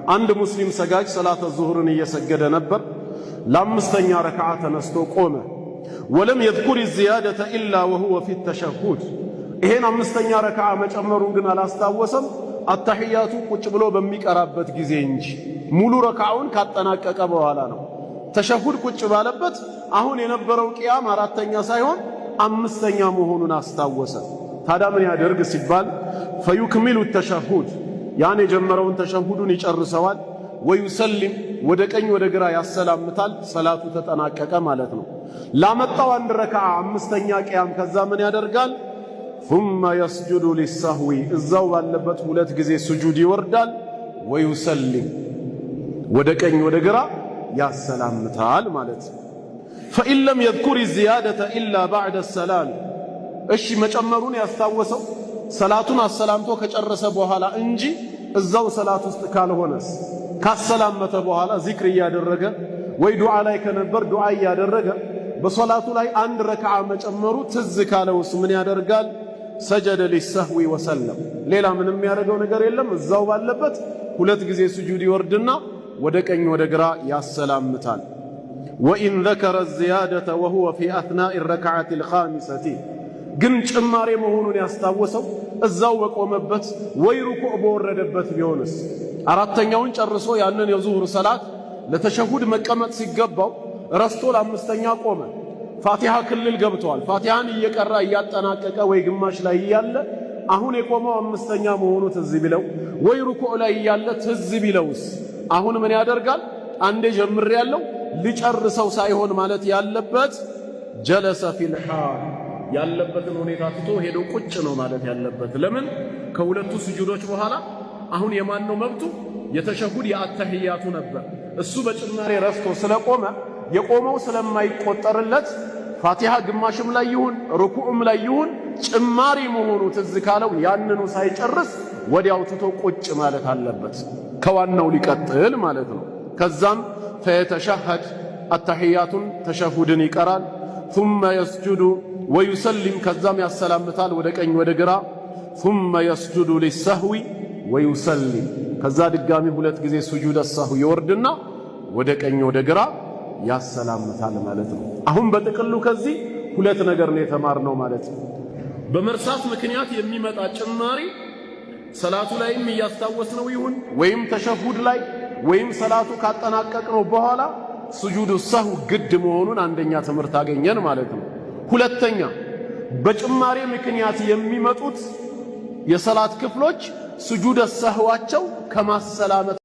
አንድ ሙስሊም ሰጋጅ ሰላተ ዙህርን እየሰገደ ነበር። ለአምስተኛ ረክዓ ተነስቶ ቆመ። ወለም የዝኩር الزيادة إلا وهو في التشهد ይሄን አምስተኛ ረክዓ መጨመሩን ግን አላስታወሰም። አተህያቱ ቁጭ ብሎ በሚቀራበት ጊዜ እንጂ ሙሉ ረክዓውን ካጠናቀቀ በኋላ ነው። ተሸሁድ ቁጭ ባለበት አሁን የነበረው ቂያም አራተኛ ሳይሆን አምስተኛ መሆኑን አስታወሰ። ታዲያ ምን ያደርግ ሲባል ፈዩክሚሉ ተሸሁድ ያን የጀመረውን ተሸሁዱን ይጨርሰዋል። ወዩሰሊም ወደ ቀኝ ወደ ግራ ያሰላምታል። ሰላቱ ተጠናቀቀ ማለት ነው። ላመጣው አንድ ረክዓ አምስተኛ ቂያም ከዛ ምን ያደርጋል? ثم يسجد للسهو እዛው ባለበት ሁለት ጊዜ ስጁድ ይወርዳል። ወዩሰሊም ወደ ቀኝ ወደ ግራ ያሰላምታል ማለት ነው። فإن لم يذكر الزيادة إلا بعد السلام እሺ መጨመሩን ያስታወሰው ሰላቱን አሰላምቶ ከጨረሰ በኋላ እንጂ እዛው ሰላት ውስጥ ካልሆነስ ካሰላመተ በኋላ ዚክር እያደረገ ወይ ዱዓ ላይ ከነበር ዱዓ እያደረገ በሶላቱ ላይ አንድ ረክዓ መጨመሩ ትዝ ካለውስ ምን ያደርጋል? ሰጀደ ሊሰህዊ ወሰለም ሌላ ምንም የሚያደርገው ነገር የለም። እዛው ባለበት ሁለት ጊዜ ስጁድ ይወርድና ወደ ቀኝ ወደ ግራ ያሰላምታል። ወኢን ذكر الزيادة وهو في أثناء الركعة الخامسة ግን ጭማሬ መሆኑን ያስታወሰው እዛው በቆመበት ወይ ሩኩዕ በወረደበት ቢሆንስ አራተኛውን ጨርሶ ያንን የዙህር ሰላት ለተሸሁድ መቀመጥ ሲገባው ረስቶ ለአምስተኛ ቆመ። ፋቲሃ ክልል ገብቷል። ፋቲሃን እየቀራ እያጠናቀቀ ወይ ግማሽ ላይ እያለ አሁን የቆመው አምስተኛ መሆኑ ትዝ ቢለው ወይ ሩኩዕ ላይ እያለ ትዝ ቢለውስ አሁን ምን ያደርጋል? አንዴ ጀምሬያለሁ ልጨርሰው ሳይሆን ማለት ያለበት ጀለሰ ፊል ሐል ያለበትን ሁኔታ ትቶ ሄዶ ቁጭ ነው ማለት ያለበት። ለምን? ከሁለቱ ስጁዶች በኋላ አሁን የማን ነው መብቱ? የተሸሁድ የአተህያቱ ነበር። እሱ በጭማሬ ረስቶ ስለቆመ የቆመው ስለማይቆጠርለት ፋቲሃ ግማሽም ላይ ይሁን ሩኩዕም ላይ ይሁን ጭማሪ መሆኑ ትዝ ካለው ያንኑ ሳይጨርስ ወዲያው ትቶ ቁጭ ማለት አለበት። ከዋናው ሊቀጥል ማለት ነው። ከዛም ፈየተሸሀድ አተህያቱን ተሸሁድን ይቀራል። ثم يسجد ويسلم ከዛም ያሰላምታል ወደ ቀኝ ወደ ግራ ثم يسجد للسهو ويسلم ከዛ ድጋሚ ሁለት ጊዜ ስጁድ السهو ይወርድና ወደ ቀኝ ወደ ግራ ያሰላምታል ማለት ነው። አሁን በጥቅሉ ከዚህ ሁለት ነገር ነው የተማርነው ማለት ነው። በመርሳት ምክንያት የሚመጣ ጭማሪ ሰላቱ ላይም እያስታወስነው ይሁን ወይም ተሸሁድ ላይ ወይም ሰላቱ ካጠናቀቅነው በኋላ ስጁድ السهو ግድ መሆኑን አንደኛ ትምህርት አገኘን ማለት ነው። ሁለተኛ በጭማሪ ምክንያት የሚመጡት የሰላት ክፍሎች ስጁድ السهዋቸው ከማሰላመት